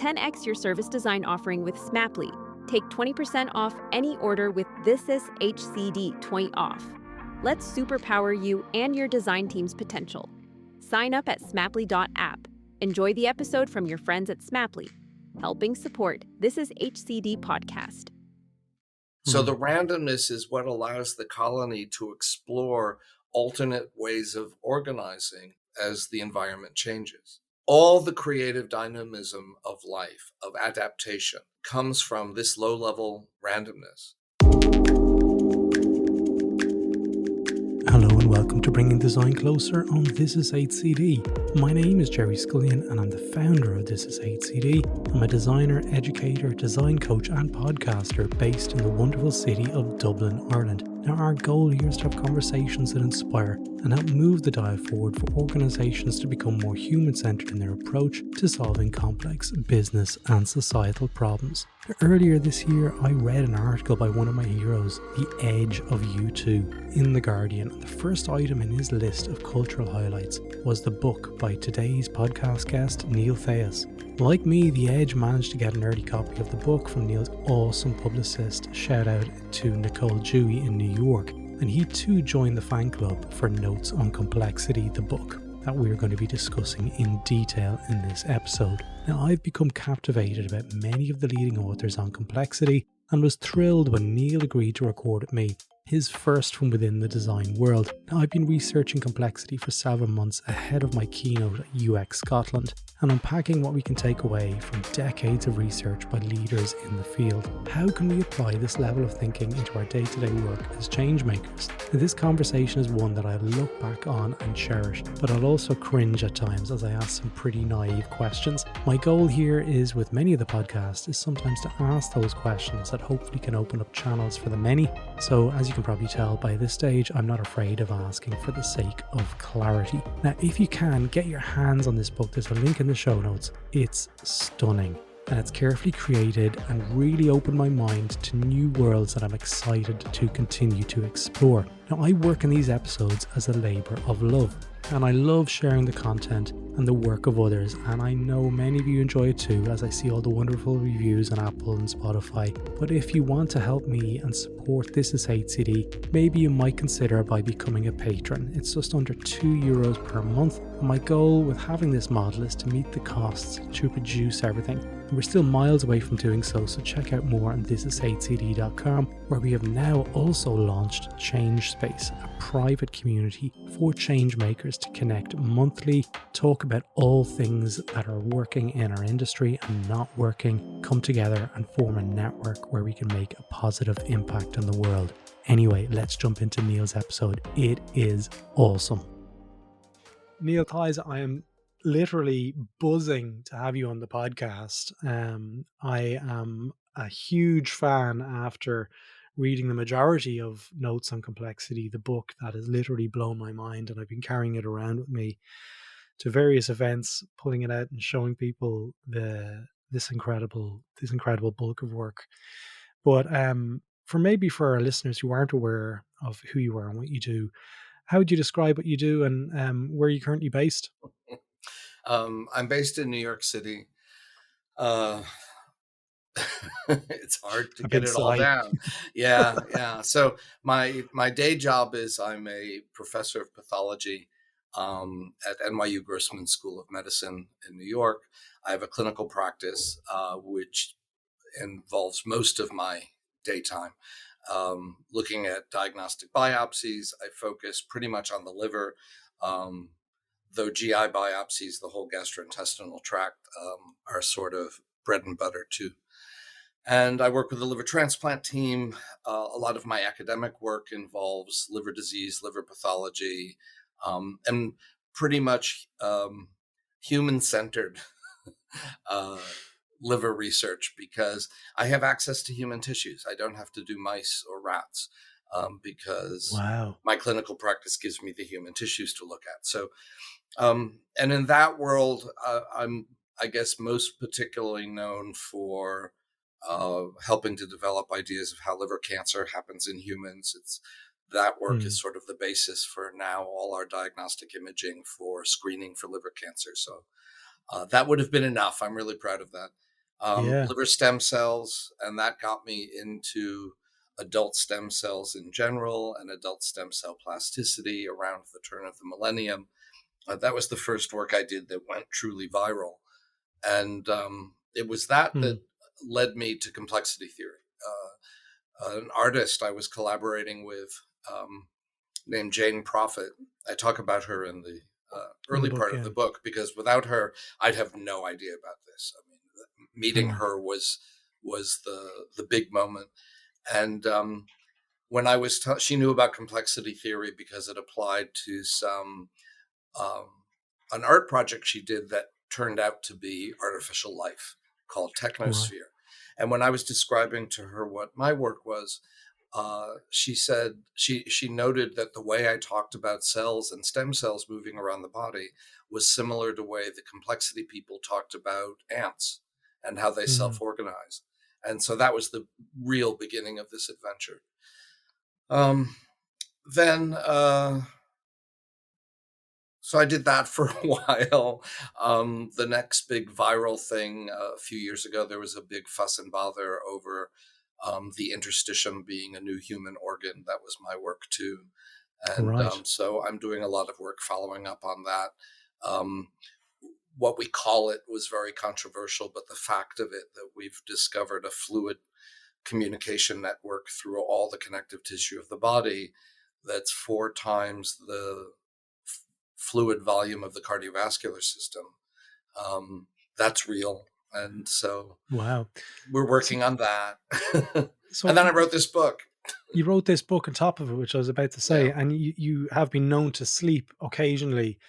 10x your service design offering with Smaply. Take 20% off any order with This Is HCD 20 off. Let's superpower you and your design team's potential. Sign up at smaply.app. Enjoy the episode from your friends at Smaply, helping support This Is HCD podcast. So the randomness is what allows the colony to explore alternate ways of organizing as the environment changes. All the creative dynamism of life, of adaptation, comes from this low-level randomness. Hello and welcome to Bringing Design Closer on This Is HCD. My name is Jerry Scullion and I'm the founder of This Is HCD. I'm a designer, educator, design coach and podcaster based in the wonderful city of Dublin, Ireland. Now our goal here is to have conversations that inspire and help move the dial forward for organisations to become more human-centred in their approach to solving complex business and societal problems. Earlier this year, I read an article by one of my heroes, The Edge of U2, in The Guardian. And the first item in his list of cultural highlights was the book by today's podcast guest, Neil Theise. Like me, The Edge managed to get an early copy of the book from Neil's awesome publicist. Shout out to Nicole Dewey in New York. And he too joined the fan club for Notes on Complexity, the book that we're going to be discussing in detail in this episode. Now, I've become captivated about many of the leading authors on complexity and was thrilled when Neil agreed to record with me, his first from within the design world. Now, I've been researching complexity for several months ahead of my keynote at UX Scotland and unpacking what we can take away from decades of research by leaders in the field. How can we apply this level of thinking into our day-to-day work as change makers? Now, this conversation is one that I look back on and cherish, but I'll also cringe at times as I ask some pretty naive questions. My goal here is, with many of the podcasts, is sometimes to ask those questions that hopefully can open up channels for the many. So as you can probably tell by this stage, I'm not afraid of asking for the sake of clarity. Now, if you can, get your hands on this book. There's a link in the show notes. It's stunning and it's carefully created and really opened my mind to new worlds that I'm excited to continue to explore. Now, I work in these episodes as a labour of love, and I love sharing the content and the work of others, and I know many of you enjoy it too, as I see all the wonderful reviews on Apple and Spotify. But if you want to help me and support This Is HCD, maybe you might consider by becoming a patron. It's just under €2 per month, and my goal with having this model is to meet the costs to produce everything. And we're still miles away from doing so check out more on thisishcd.com, where we have now also launched Change Space, a private community for change makers to connect monthly, talk about all things that are working in our industry and not working, come together and form a network where we can make a positive impact on the world. Anyway, let's jump into Neil's episode. It is awesome. Neil Theise, I am literally buzzing to have you on the podcast. I am a huge fan after reading the majority of Notes on Complexity, the book that has literally blown my mind, and I've been carrying it around with me to various events, pulling it out and showing people this incredible bulk of work. But for our listeners who aren't aware of who you are and what you do, how would you describe what you do, and where are you currently based? I'm based in New York City. It's hard to get it all down. Yeah. So my day job is I'm a professor of pathology at NYU Grossman School of Medicine in New York. I have a clinical practice which involves most of my daytime looking at diagnostic biopsies. I focus pretty much on the liver, though GI biopsies, the whole gastrointestinal tract, are sort of bread and butter too. And I work with the liver transplant team. A lot of my academic work involves liver disease, liver pathology, and pretty much human-centered liver research, because I have access to human tissues. I don't have to do mice or rats because my clinical practice gives me the human tissues to look at. So, and in that world, I'm, I guess, most particularly known for helping to develop ideas of how liver cancer happens in humans. That work is sort of the basis for now all our diagnostic imaging for screening for liver cancer. So that would have been enough. I'm really proud of that. Yeah. liver stem cells, and that got me into adult stem cells in general and adult stem cell plasticity around the turn of the millennium. That was the first work I did that went truly viral. And it was that Hmm. that led me to complexity theory. An artist I was collaborating with named Jane Prophet. I talk about her in the In the early book, part of yeah. the book, because without her, I'd have no idea about this. I mean, meeting her was the big moment. And when I was, she knew about complexity theory because it applied to some um, an art project she did that turned out to be artificial life called Right. Technosphere. And when I was describing to her what my work was, she said she noted that the way I talked about cells and stem cells moving around the body was similar to the way the complexity people talked about ants and how they Hmm. self-organize. And so that was the real beginning of this adventure. Then So I did that for a while. The next big viral thing a few years ago, there was a big fuss and bother over the interstitium being a new human organ. That was my work too. And Right. so I'm doing a lot of work following up on that. Um, what we call it was very controversial, but the fact of it that we've discovered a fluid communication network through all the connective tissue of the body that's 4 times the fluid volume of the cardiovascular system. That's real. And so Wow. we're So, working on that. so And then I wrote this book. you wrote this book on top of it, which I was about to say, Yeah. and you have been known to sleep occasionally.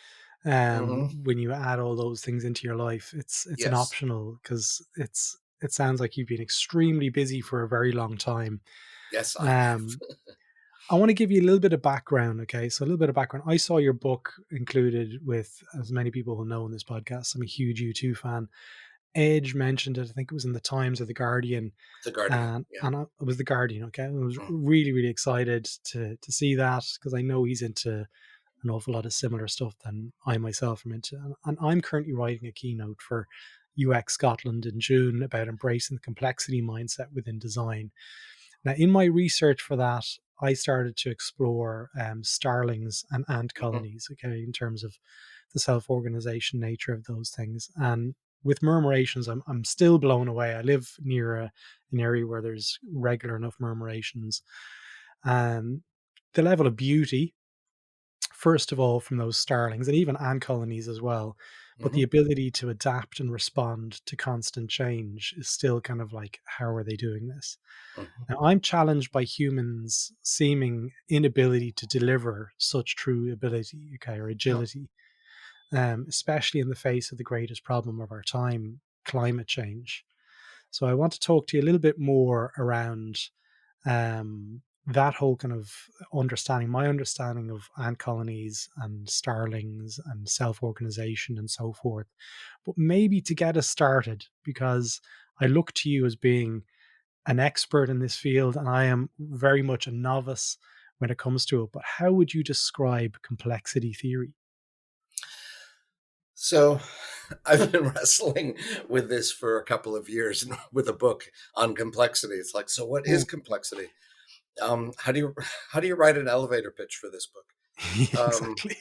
Hmm. When you add all those things into your life, it's an Yes. optional, because it sounds like you've been extremely busy for a very long time. Yes, I Um, have. I want to give you a little bit of background. Okay, so a little bit of background. I saw your book included with, as many people will know in this podcast, I'm a huge U2 fan. Edge mentioned it. I think it was in the Times or the Guardian, The Guardian. and Yeah. it was the Guardian. Okay, I was Mm. really really excited to see that, because I know he's into an awful lot of similar stuff than I myself am into. And I'm currently writing a keynote for UX Scotland in June about embracing the complexity mindset within design. Now, in my research for that, I started to explore starlings and ant Hmm. colonies, okay, in terms of the self organization nature of those things. And with murmurations, I'm still blown away. I live near an area where there's regular enough murmurations. Um, the level of beauty, first of all, from those starlings and even ant colonies as well, but the Hmm. ability to adapt and respond to constant change is still kind of like, how are they doing this? Hmm. Now, I'm challenged by humans' seeming inability to deliver such true ability, okay, or Yeah. agility, especially in the face of the greatest problem of our time, climate change. So I want to talk to you a little bit more around that whole kind of understanding, my understanding of ant colonies and starlings and self organization and so forth. But maybe to get us started, because I look to you as being an expert in this field and I am very much a novice when it comes to it. But how would you describe complexity theory? So I've been wrestling with this for a couple of years with a book on complexity. It's like, so what is Oh, complexity? How do you write an elevator pitch for this book? Um, exactly.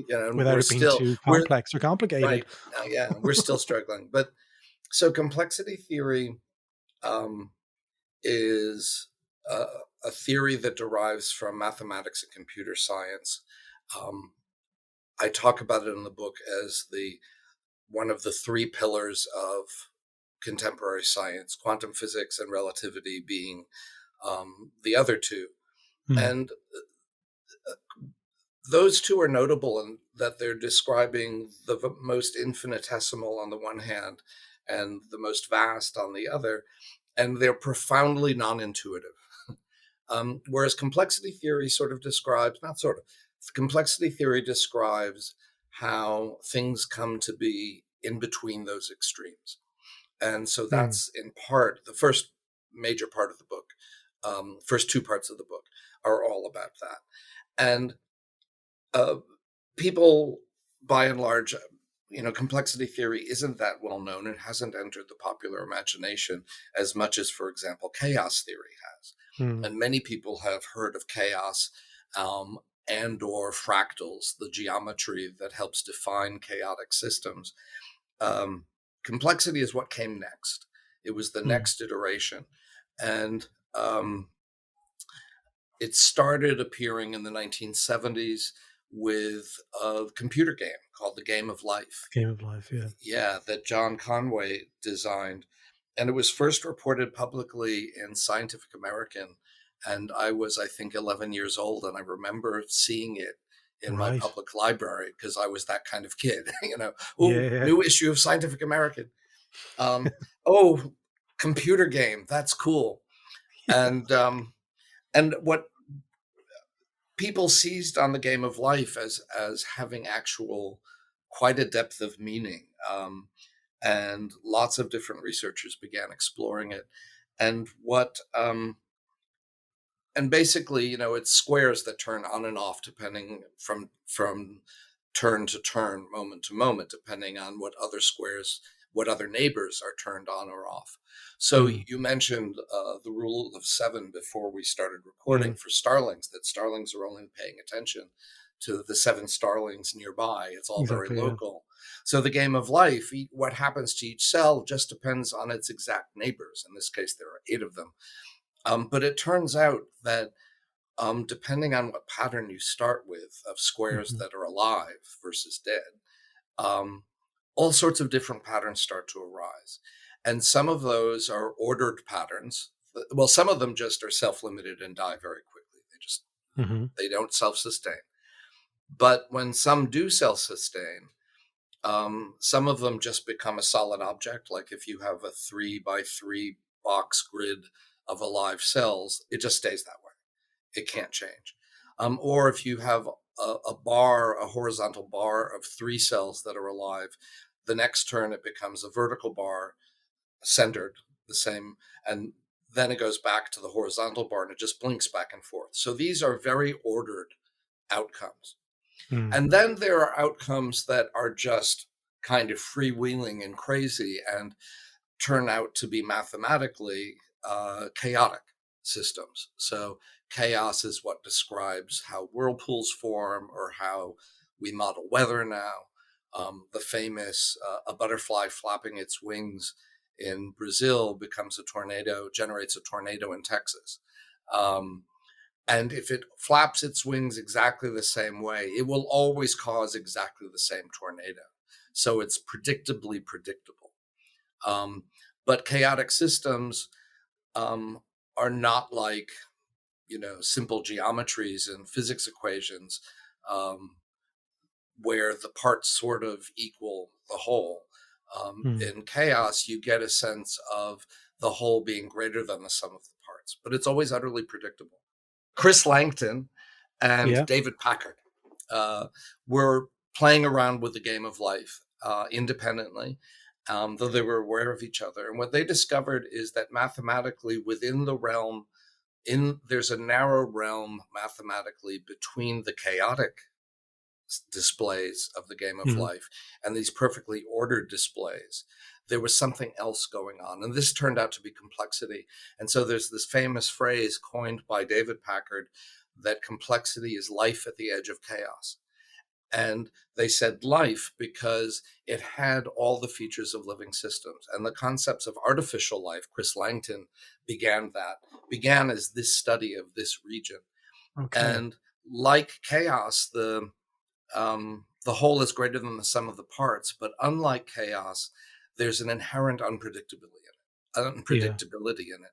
and Without it being too we're complex or complicated. right. Yeah, we're still struggling. But so complexity theory um, is a, a theory that derives from mathematics and computer science. Um, I talk about it in the book as the one of the 3 pillars of contemporary science, quantum physics and relativity being the other two. Hmm. And those two are notable in that they're describing the most infinitesimal on the one hand and the most vast on the other, and they're profoundly non-intuitive. Whereas complexity theory sort of describes, not sort of, complexity theory describes how things come to be in between those extremes. And so Hmm. that's in part the first major part of the book. First 2 parts of the book are all about that. And uh, people, by and large, complexity theory isn't that well known. It hasn't entered the popular imagination as much as, for example, chaos theory has. And many people have heard of chaos and or fractals, the geometry that helps define chaotic systems. Complexity is what came next. It was the next iteration. And it started appearing in the 1970s with a computer game called The Game of Life. Game of Life, yeah. Yeah, that John Conway designed. And it was first reported publicly in Scientific American. And I was, I think, 11 years old. And I remember seeing it in my public library because I was that kind of kid, new issue of Scientific American. Computer game, that's cool. And what people seized on The Game of Life as having quite a depth of meaning. And lots of different researchers began exploring it. And and basically, it's squares that turn on and off depending from turn to turn, moment to moment, depending on what other neighbors are turned on or off. So you mentioned the rule of 7 before we started recording for starlings, that starlings are only paying attention to the 7 starlings nearby. It's all very local. So The Game of Life, what happens to each cell just depends on its exact neighbors. In this case, there are 8 of them. But it turns out that depending on what pattern you start with of squares that are alive versus dead, all sorts of different patterns start to arise. And some of those are ordered patterns. Well, some of them just are self-limited and die very quickly. They don't self-sustain. But when some do self-sustain, some of them just become a solid object. Like if you have a 3x3 box grid of alive cells, it just stays that way. It can't change. Or if you have a horizontal bar of 3 cells that are alive, the next turn it becomes a vertical bar, centered the same, and then it goes back to the horizontal bar and it just blinks back and forth. So these are very ordered outcomes. And then there are outcomes that are just kind of freewheeling and crazy and turn out to be mathematically chaotic systems. So chaos is what describes how whirlpools form or how we model weather now. The famous a butterfly flapping its wings in Brazil becomes a tornado, generates a tornado in Texas. And if it flaps its wings exactly the same way, it will always cause exactly the same tornado. So it's predictably predictable. But chaotic systems are not like, simple geometries and physics equations where the parts sort of equal the whole. In chaos, you get a sense of the whole being greater than the sum of the parts, but it's always utterly predictable. Chris Langton and David Packard were playing around with The Game of Life independently, though they were aware of each other. And what they discovered is that mathematically within the realm, there's a narrow realm mathematically between the chaotic displays of The Game of Life and these perfectly ordered displays. There was something else going on. And this turned out to be complexity. And so there's this famous phrase coined by David Packard that complexity is life at the edge of chaos. And they said life because it had all the features of living systems. And the concepts of artificial life, Chris Langton began as this study of this region. And like chaos, the whole is greater than the sum of the parts. But unlike chaos, there's an inherent unpredictability in it.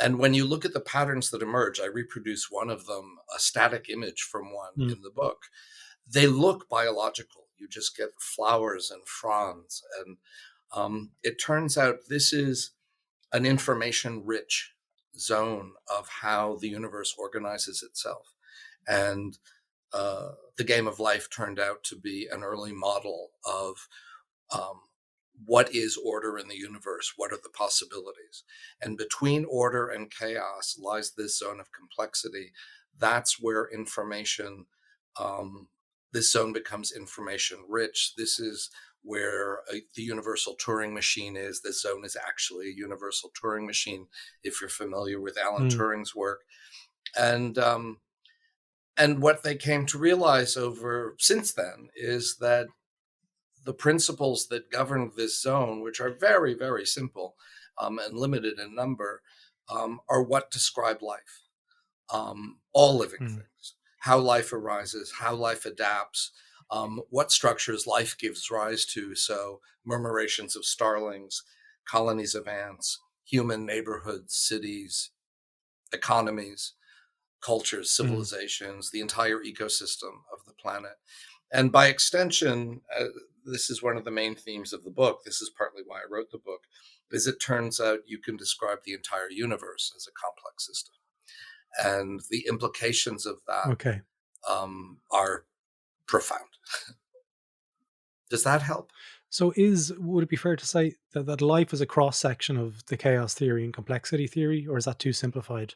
And when you look at the patterns that emerge, I reproduce one of them, a static image from one in the book. They look biological. You just get flowers and fronds. And it turns out this is an information-rich zone of how the universe organizes itself. And The Game of Life turned out to be an early model of what is order in the universe? What are the possibilities? And between order and chaos lies this zone of complexity. That's where this zone becomes information rich. This is where the universal Turing machine is. This zone is actually a universal Turing machine, if you're familiar with Alan Turing's work. And what they came to realize over since then is that the principles that govern this zone, which are very, very simple and limited in number, are what describe life. All living things, how life arises, how life adapts, what structures life gives rise to. So murmurations of starlings, colonies of ants, human neighborhoods, cities, economies, cultures, civilizations, the entire ecosystem of the planet. And by extension, this is one of the main themes of the book. This is partly why I wrote the book, is it turns out you can describe the entire universe as a complex system. And the implications of that are profound. Does that help? So would it be fair to say that life is a cross-section of the chaos theory and complexity theory, or is that too simplified?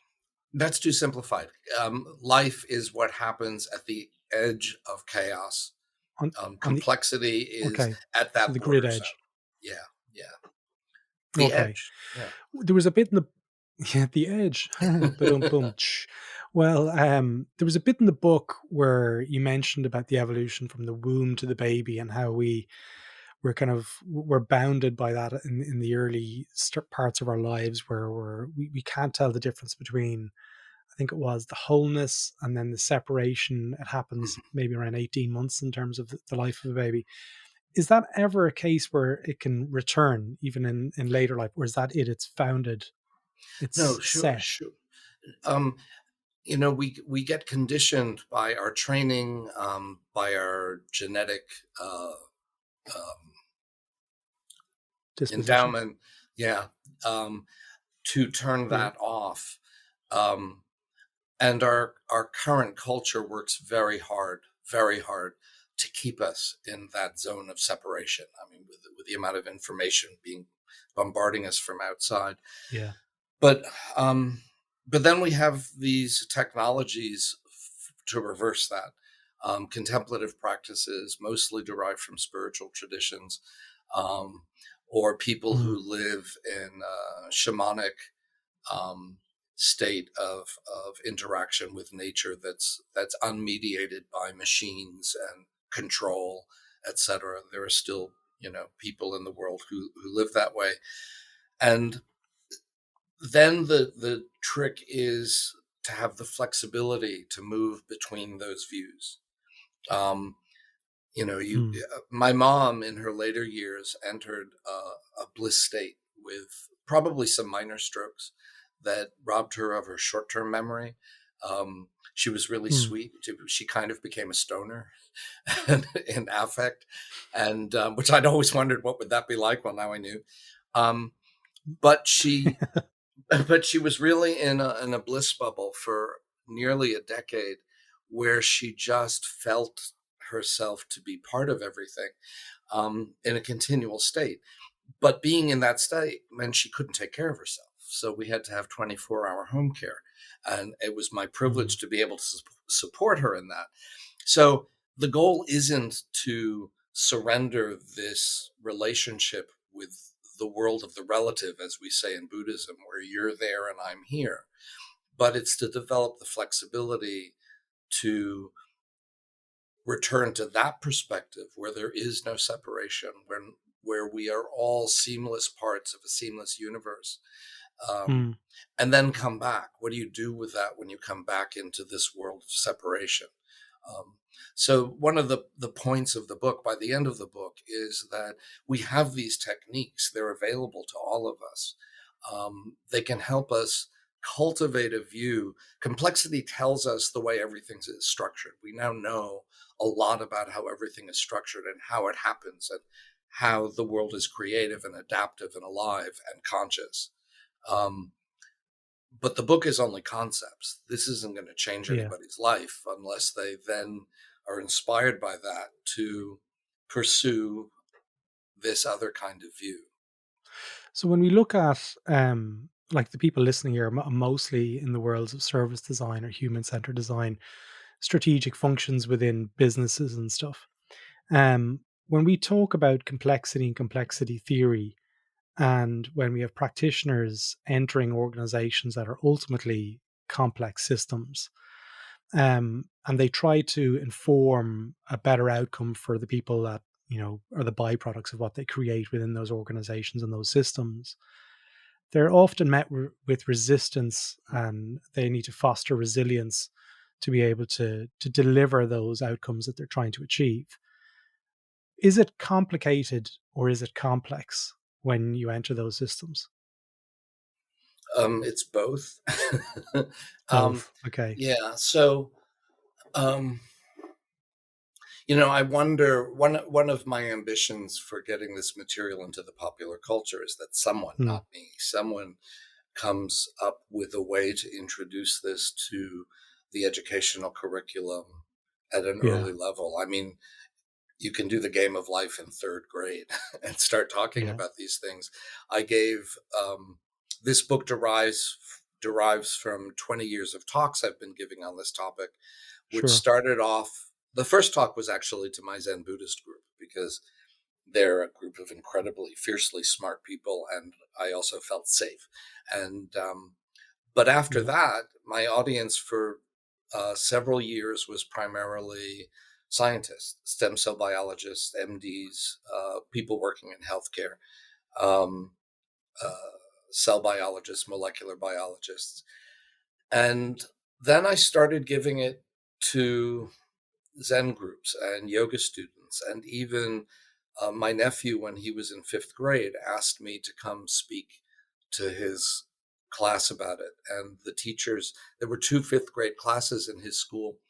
That's too simplified. Life is what happens at the edge of chaos. Complexity is at that the grid edge. Yeah. The edge. Yeah. There was a bit in the edge. Well, there was a bit in the book where you mentioned about the evolution from the womb to the baby and how we're bounded by that in the early parts of our lives, where we can't tell the difference between, I think it was the wholeness and then the separation. It happens maybe around 18 months in terms of the life of a baby. Is that ever a case where it can return even in later life, or is that it's founded? No, sure. We get conditioned by our training, by our genetic endowment, to turn that off. And our current culture works very hard to keep us in that zone of separation. I mean, with the amount of information bombarding us from outside. Yeah. But then we have these technologies to reverse that. Contemplative practices, mostly derived from spiritual traditions, or people who live in a shamanic state of interaction with nature that's unmediated by machines and control, etc. There are still, people in the world who live that way. And then the trick is to have the flexibility to move between those views. My mom in her later years entered a bliss state with probably some minor strokes that robbed her of her short-term memory. She was really sweet. She kind of became a stoner in affect, and which I'd always wondered what would that be like. Well, now I knew. But she was really in a bliss bubble for nearly a decade, where she just felt herself to be part of everything, in a continual state. But being in that state meant she couldn't take care of herself. So we had to have 24-hour home care. And it was my privilege to be able to support her in that. So the goal isn't to surrender this relationship with the world of the relative, as we say in Buddhism, where you're there and I'm here. But it's to develop the flexibility to return to that perspective where there is no separation, where we are all seamless parts of a seamless universe. And then come back. What do you do with that when you come back into this world of separation? So one of the points of the book, by the end of the book, is that we have these techniques. They're available to all of us. They can help us cultivate a view. Complexity tells us the way everything is structured. We now know a lot about how everything is structured and how it happens and how the world is creative and adaptive and alive and conscious. But the book is only concepts. This isn't going to change anybody's life unless they then are inspired by that to pursue this other kind of view. So when we look at like the people listening here, mostly in the worlds of service design or human-centered design, strategic functions within businesses and stuff, when we talk about complexity and complexity theory, and when we have practitioners entering organizations that are ultimately complex systems, and they try to inform a better outcome for the people that, are the byproducts of what they create within those organizations and those systems, they're often met with resistance, and they need to foster resilience to be able to deliver those outcomes that they're trying to achieve. Is it complicated or is it complex when you enter those systems? It's both. Both. Okay. Yeah. So, um, I wonder, one of my ambitions for getting this material into the popular culture is that someone, Hmm. not me, someone comes up with a way to introduce this to the educational curriculum at an Yeah. early level. I mean, you can do the game of life in third grade and start talking Yeah. about these things. I gave this book derives from 20 years of talks I've been giving on this topic, which Sure. started off. The first talk was actually to my Zen Buddhist group, because they're a group of incredibly, fiercely smart people, and I also felt safe. And but after Yeah. that, my audience for several years was primarily scientists, stem cell biologists, MDs, people working in healthcare, um, uh, cell biologists, molecular biologists. And then I started giving it to Zen groups and yoga students. And even my nephew, when he was in fifth grade, asked me to come speak to his class about it. And the teachers, there were two fifth grade classes in his school,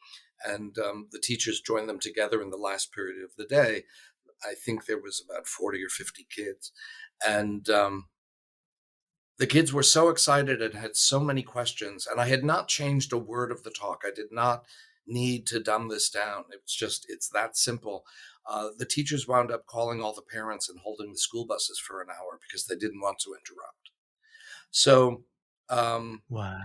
and the teachers joined them together in the last period of the day. I think there was about 40 or 50 kids. And the kids were so excited and had so many questions. And I had not changed a word of the talk. I did not need to dumb this down. It's that simple. The teachers wound up calling all the parents and holding the school buses for an hour because they didn't want to interrupt. So, Wow.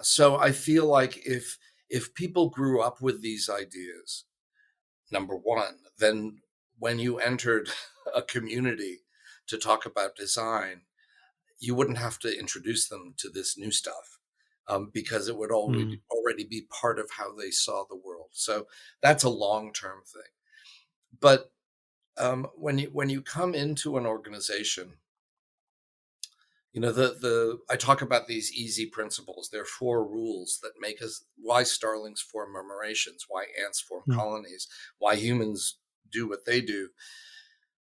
so I feel like if people grew up with these ideas, number one, then when you entered a community to talk about design, you wouldn't have to introduce them to this new stuff, because it would Hmm. already be part of how they saw the world. So that's a long-term thing. But when you come into an organization, the I talk about these easy principles. There are four rules that make us why starlings form murmurations, why ants form Hmm. colonies, why humans do what they do.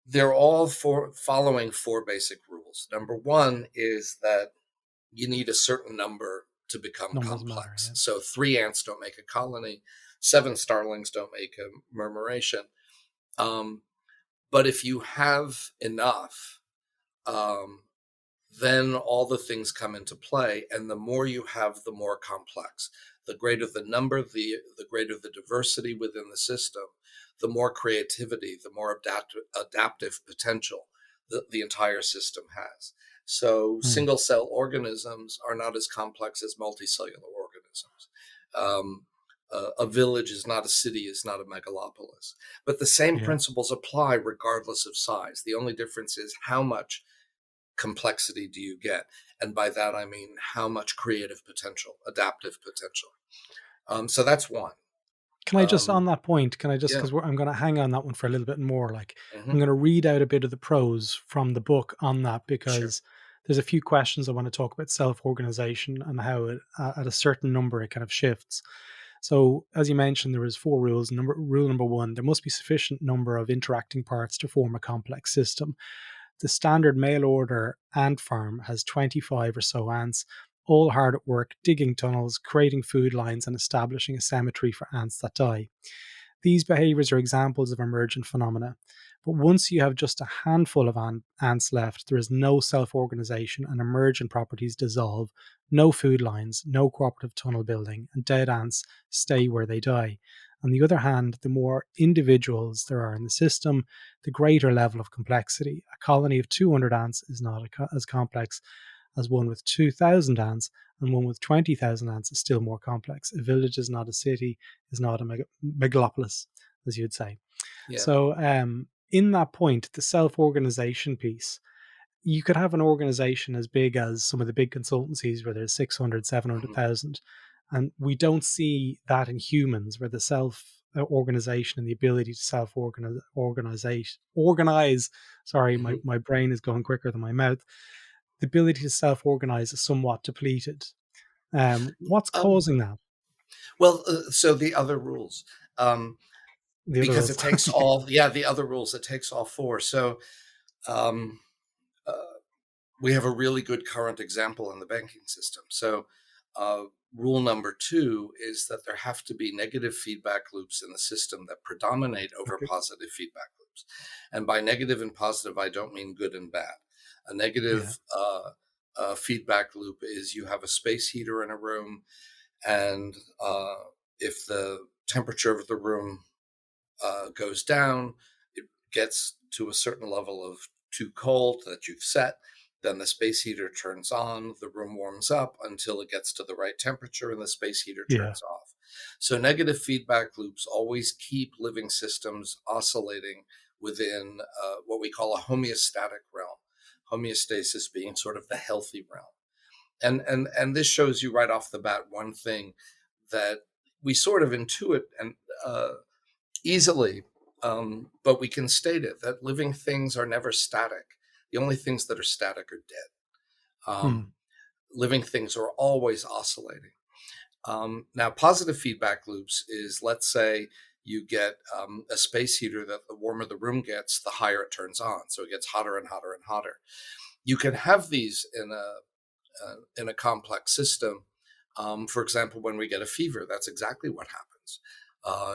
They're all following four basic rules. Number one is that you need a certain number to become Numbers matter. complex. Yeah. So 3 ants don't make a colony, 7 starlings don't make a murmuration. Um, but if you have enough, um, then all the things come into play. And the more you have, the more complex. The greater the number, the greater the diversity within the system, the more creativity, the more adaptive potential the entire system has. So Hmm. single cell organisms are not as complex as multicellular organisms. A village is not a city, is not a megalopolis. But the same Yeah. principles apply regardless of size. The only difference is how much complexity do you get? And by that, I mean how much creative potential, adaptive potential. So that's one. Can I just, on Um, that point, yeah. because I'm going to hang on that one for a little bit more, like, Hmm. I'm going to read out a bit of the prose from the book on that, Sure. because there's a few questions I want to talk about self-organization and how it, at a certain number, it kind of shifts. So, as you mentioned, there was four rules. Rule number one: there must be sufficient number of interacting parts to form a complex system. The standard mail order ant farm has 25 or so ants, all hard at work digging tunnels, creating food lines, and establishing a cemetery for ants that die. These behaviors are examples of emergent phenomena. But once you have just a handful of ants left, there is no self organization, and emergent properties dissolve, no food lines, no cooperative tunnel building, and dead ants stay where they die. On the other hand, the more individuals there are in the system, the greater level of complexity. A colony of 200 ants is not as complex as one with 2,000 ants, and one with 20,000 ants is still more complex. A village is not a city, is not a megalopolis, as you'd say. Yeah. So in that point, the self-organization piece, you could have an organization as big as some of the big consultancies where there's 600, 700,000, and we don't see that in humans, where the self organization and the ability to organize, sorry, my brain is going quicker than my mouth. The ability to self-organize is somewhat depleted. What's causing that? Well, so the other rules, The other because rules. it takes all, the other rules, it takes all four. So um, we have a really good current example in the banking system. So rule number 2 is that there have to be negative feedback loops in the system that predominate over positive feedback loops. And by negative and positive, I don't mean good and bad. A negative feedback loop is you have a space heater in a room, and if the temperature of the room goes down, it gets to a certain level of too cold that you've set, then the space heater turns on, the room warms up until it gets to the right temperature, and the space heater turns off. So negative feedback loops always keep living systems oscillating within what we call a homeostatic realm, homeostasis being sort of the healthy realm. And this shows you right off the bat one thing that we sort of intuit and easily, but we can state it, that living things are never static. The only things that are static are dead. Living things are always oscillating. Now, positive feedback loops is, let's say you get a space heater that the warmer the room gets, the higher it turns on. So it gets hotter and hotter and hotter. You can have these in a complex system. For example, when we get a fever, that's exactly what happens.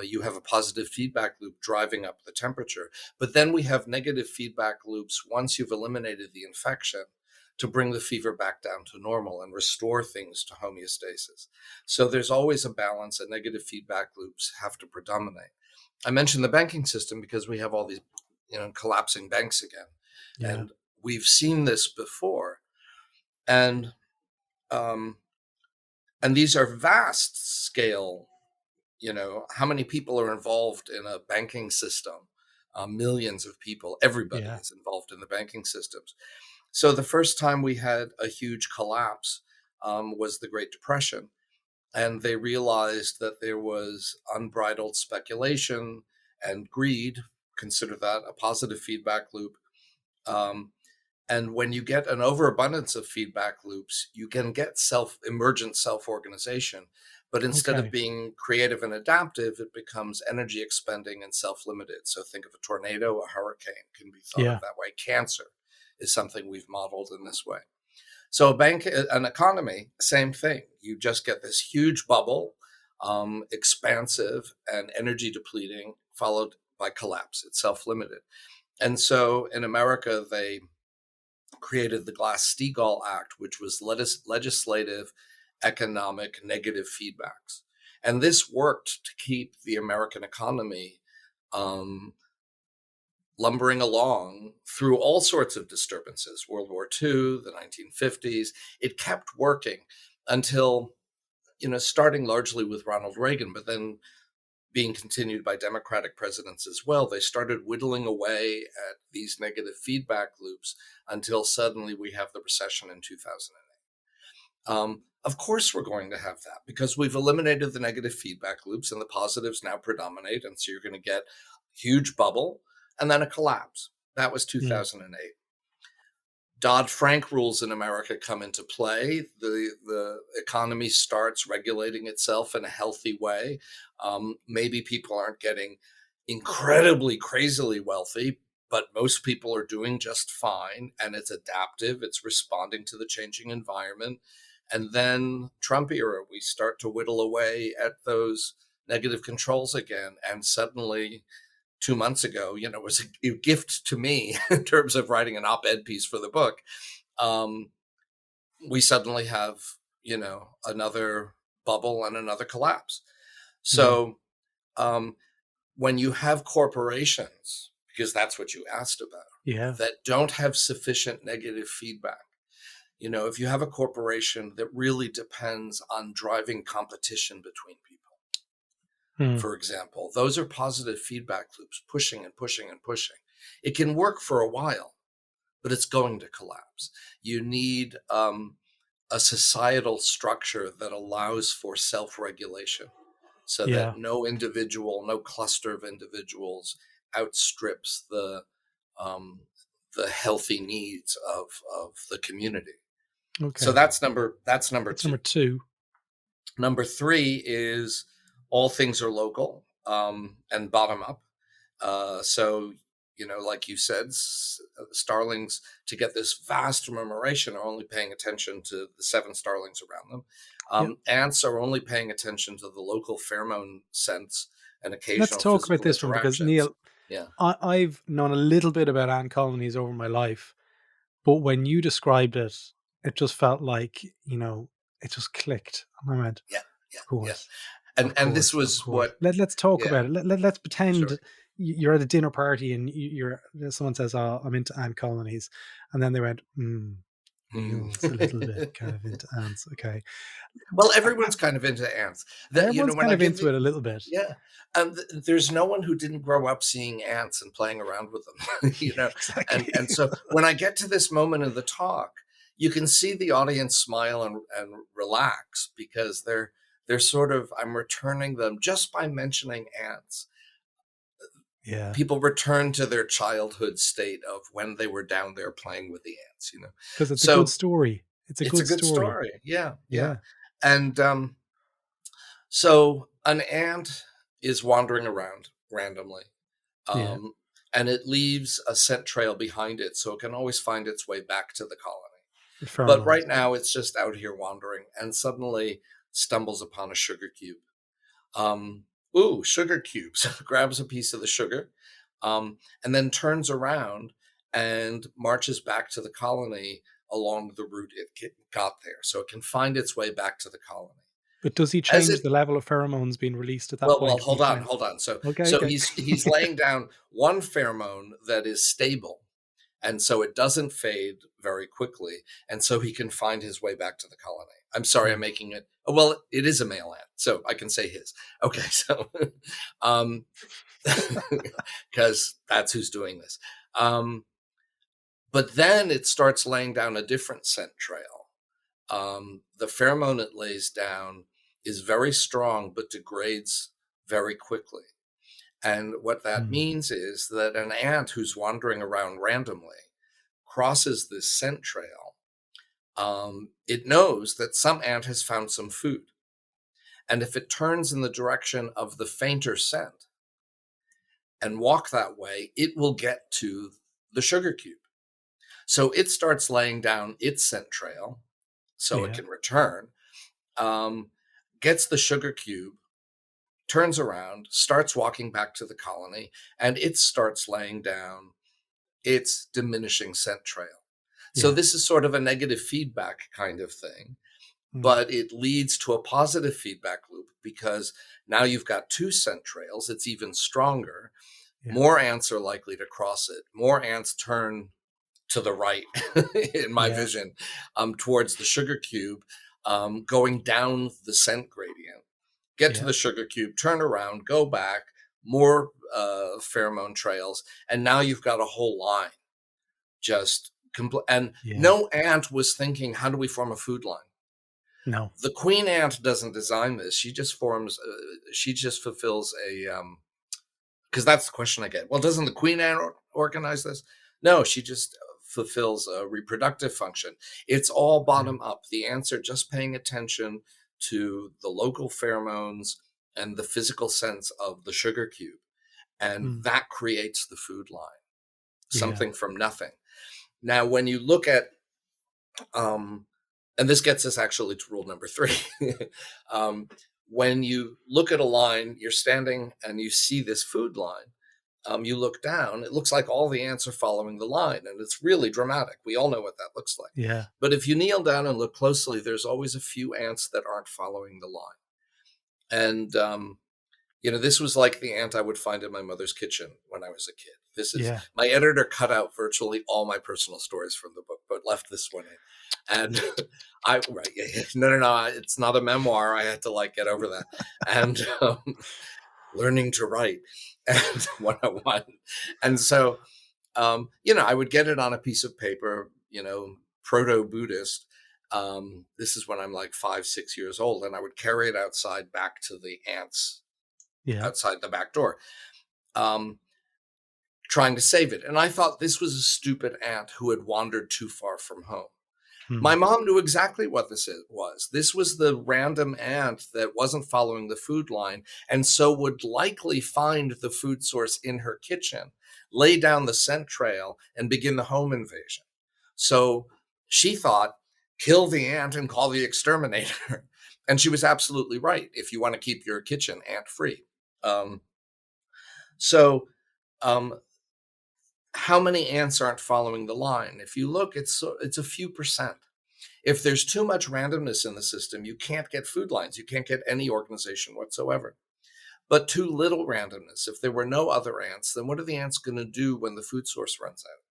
You have a positive feedback loop driving up the temperature, but then we have negative feedback loops once you've eliminated the infection to bring the fever back down to normal and restore things to homeostasis. So there's always a balance, and negative feedback loops have to predominate. I mentioned the banking system because we have all these, collapsing banks again, and we've seen this before, and these are vast scale. How many people are involved in a banking system? Millions of people. Everybody is involved in the banking systems. So the first time we had a huge collapse was the Great Depression. And they realized that there was unbridled speculation and greed. Consider that a positive feedback loop. And when you get an overabundance of feedback loops, you can get emergent self-organization. But instead of being creative and adaptive, it becomes energy expending and self-limited. So think of a tornado, a hurricane can be thought of that way. Cancer is something we've modeled in this way. So an economy, same thing. You just get this huge bubble, expansive and energy depleting, followed by collapse. It's self-limited. And so in America, they created the Glass-Steagall Act, which was legislative economic negative feedbacks. And this worked to keep the American economy lumbering along through all sorts of disturbances, World War II, the 1950s. It kept working until, starting largely with Ronald Reagan, but then being continued by Democratic presidents as well. They started whittling away at these negative feedback loops until suddenly we have the recession in 2008. Of course, we're going to have that because we've eliminated the negative feedback loops and the positives now predominate. And so you're going to get a huge bubble and then a collapse. That was 2008. Dodd-Frank rules in America come into play. The economy starts regulating itself in a healthy way. Maybe people aren't getting incredibly, crazily wealthy, but most people are doing just fine. And it's adaptive. It's responding to the changing environment. And then Trump era, we start to whittle away at those negative controls again. And suddenly, 2 months ago, it was a gift to me in terms of writing an op-ed piece for the book. We suddenly have, another bubble and another collapse. So when you have corporations, because that's what you asked about, that don't have sufficient negative feedback, if you have a corporation that really depends on driving competition between people, for example. Those are positive feedback loops, pushing and pushing and pushing. It can work for a while, but it's going to collapse. You need a societal structure that allows for self-regulation so that no individual, no cluster of individuals outstrips the healthy needs of the community. Okay. So that's number two. Number two. Number three is all things are local and bottom up. So, like you said, starlings, to get this vast remuneration, are only paying attention to the 7 starlings around them. Ants are only paying attention to the local pheromone sense and occasional. Let's talk about this one, because Neil, I've known a little bit about ant colonies over my life, but when you described it, it just felt like, it just clicked. And I went, of course. Yeah. And this was what... Let's talk about it. Let's pretend you're at a dinner party and someone says, "Oh, I'm into ant colonies," and then they went, Neil's a little bit kind of into ants. Okay. Well, everyone's kind of into ants. Everyone's kind of into it a little bit. Yeah. And there's no one who didn't grow up seeing ants and playing around with them, Exactly. And so when I get to this moment in the talk, you can see the audience smile and relax, because they're sort of, I'm returning them just by mentioning ants. Yeah. People return to their childhood state of when they were down there playing with the ants, Because it's a good story. It's a good story. Yeah. And so an ant is wandering around randomly, and it leaves a scent trail behind it, so it can always find its way back to the colony. But right now it's just out here wandering, and suddenly stumbles upon a sugar cube. Sugar cubes. Grabs a piece of the sugar, and then turns around and marches back to the colony along the route it got there, so it can find its way back to the colony. But does he change the level of pheromones being released at that point? Well, hold on. So he's laying down one pheromone that is stable, and so it doesn't fade very quickly, and so he can find his way back to the colony. I'm sorry, I'm making it... Well, it is a male ant, so I can say his. Okay, so... because that's who's doing this. But then it starts laying down a different scent trail. The pheromone it lays down is very strong, but degrades very quickly. And what that means is that an ant who's wandering around randomly crosses this scent trail. It knows that some ant has found some food. And if it turns in the direction of the fainter scent and walk that way, it will get to the sugar cube. So it starts laying down its scent trail so it can return, gets the sugar cube, turns around, starts walking back to the colony, and it starts laying down its diminishing scent trail. So this is sort of a negative feedback kind of thing, but it leads to a positive feedback loop, because now you've got 2 scent trails. It's even stronger. More ants are likely to cross it. More ants turn to the right, in my vision, towards the sugar cube, going down the scent gradient. Get to the sugar cube, turn around, go back, more pheromone trails, and now you've got a whole line. No ant was thinking, how do we form a food line? No. The queen ant doesn't design this. She just fulfills a... because that's the question I get. Well, doesn't the queen ant organize this? No, she just fulfills a reproductive function. It's all bottom up. The ants are just paying attention to the local pheromones and the physical sense of the sugar cube. And that creates the food line, something from nothing. Now, when you look at, and this gets us actually to rule number 3. When you look at a line, you're standing and you see this food line. You look down, it looks like all the ants are following the line, and it's really dramatic. We all know what that looks like. Yeah. But if you kneel down and look closely, there's always a few ants that aren't following the line. And, this was like the ant I would find in my mother's kitchen when I was a kid. This is my editor cut out virtually all my personal stories from the book, but left this one in. And no, it's not a memoir. I had to get over that. And learning to write and 101. And so, I would get it on a piece of paper, proto-Buddhist. This is when I'm like 5, 6 years old, and I would carry it outside back to the ants outside the back door, trying to save it. And I thought this was a stupid ant who had wandered too far from home. My mom knew exactly what this was. This was the random ant that wasn't following the food line, and so would likely find the food source in her kitchen, lay down the scent trail, and begin the home invasion. So she thought, kill the ant and call the exterminator. And she was absolutely right, if you want to keep your kitchen ant-free. How many ants aren't following the line? If you look, it's a few percent. If there's too much randomness in the system, you can't get food lines. You can't get any organization whatsoever. But too little randomness. If there were no other ants, then what are the ants going to do when the food source runs out?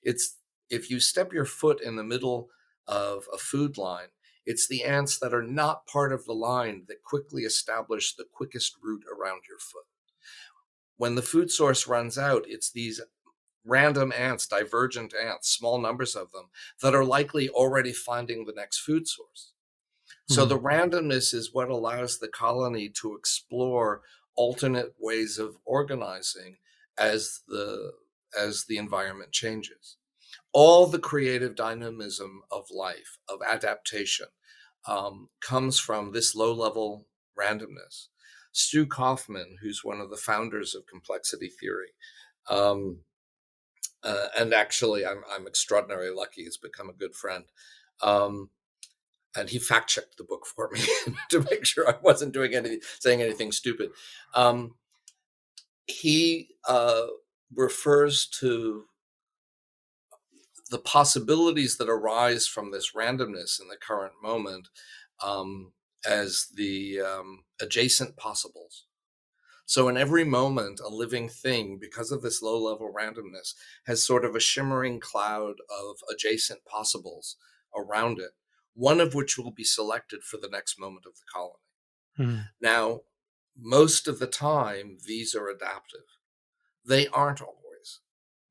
It's if you step your foot in the middle of a food line, it's the ants that are not part of the line that quickly establish the quickest route around your foot. When the food source runs out, it's these random ants, divergent ants, small numbers of them, that are likely already finding the next food source. So the randomness is what allows the colony to explore alternate ways of organizing as the environment changes. All the creative dynamism of life, of adaptation, comes from this low-level randomness. Stu Kaufman, who's one of the founders of complexity theory, and actually I'm extraordinarily lucky, he's become a good friend. And he fact-checked the book for me to make sure I wasn't saying anything stupid. He refers to the possibilities that arise from this randomness in the current moment as the adjacent possibles. So in every moment, a living thing, because of this low-level randomness, has sort of a shimmering cloud of adjacent possibles around it, one of which will be selected for the next moment of the colony. Now, most of the time, these are adaptive. They aren't always.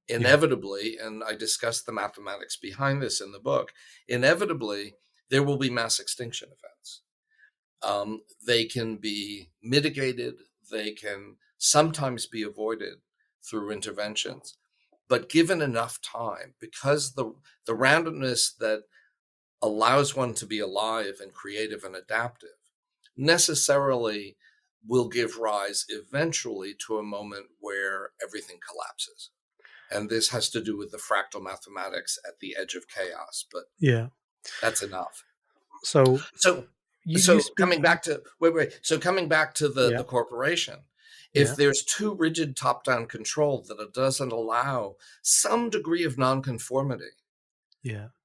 Inevitably, and I discuss the mathematics behind this in the book, inevitably, there will be mass extinction events. They can be mitigated. They can sometimes be avoided through interventions. But given enough time, because the randomness that allows one to be alive and creative and adaptive necessarily will give rise eventually to a moment where everything collapses. And this has to do with the fractal mathematics at the edge of chaos, but that's enough. So coming back to the corporation, if there's too rigid top-down control that it doesn't allow some degree of nonconformity,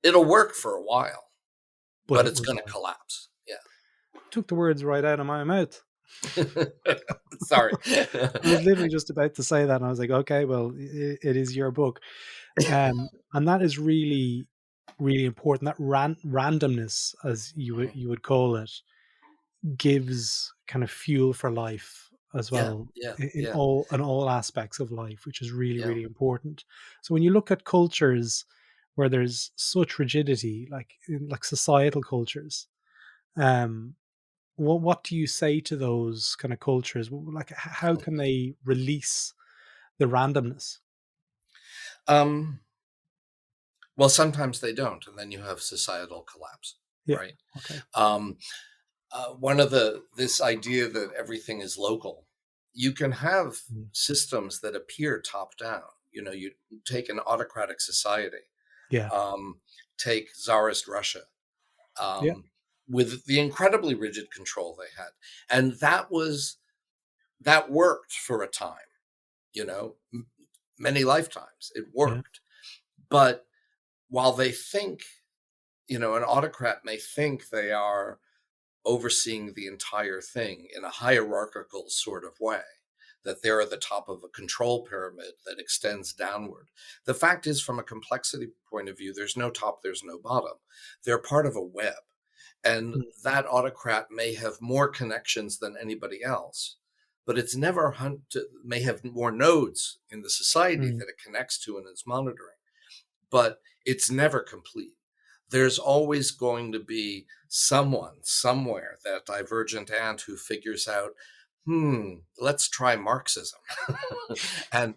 it'll work for a while, but it's going to collapse. Took the words right out of my mouth. Sorry. I was literally just about to say that, and I was like, okay, well, it is your book. And that is really, really important. That randomness, as you would call it, gives kind of fuel for life as well in all aspects of life, which is really, really important. So when you look at cultures where there's such rigidity, like societal cultures, what do you say to those kind of cultures? Like, how can they release the randomness? Well, sometimes they don't, and then you have societal collapse, right? Okay. One of this idea that everything is local, you can have systems that appear top down. You take an autocratic society, take Tsarist Russia, with the incredibly rigid control they had, and that worked for a time, many lifetimes. It worked, but while they think, an autocrat may think they are overseeing the entire thing in a hierarchical sort of way, that they're at the top of a control pyramid that extends downward. The fact is, from a complexity point of view, there's no top, there's no bottom. They're part of a web. And that autocrat may have more connections than anybody else, but it's never may have more nodes in the society Mm. that it connects to and is monitoring, but it's never complete. There's always going to be someone somewhere, that divergent ant who figures out, let's try Marxism. And,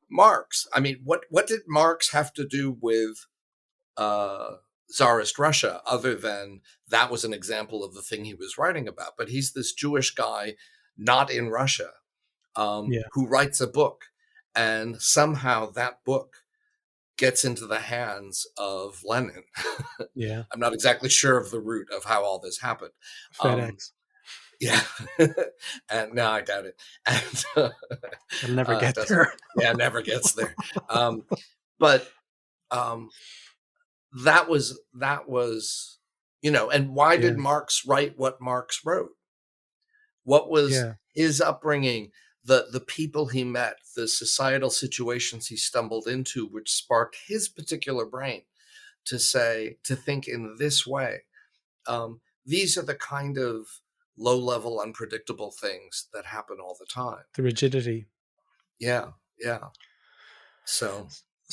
Marx, what did Marx have to do with Tsarist Russia, other than that was an example of the thing he was writing about? But he's this Jewish guy, not in Russia, who writes a book, and somehow that book gets into the hands of Lenin. Yeah. I'm not exactly sure of the root of how all this happened. FedEx. Yeah. And no, I doubt it. And It'll never get there. Yeah, never gets there. But that was, and why did Marx write what Marx wrote? What was his upbringing, the people he met, the societal situations he stumbled into, which sparked his particular brain to think in this way? These are the kind of low-level, unpredictable things that happen all the time. The rigidity. Yeah. So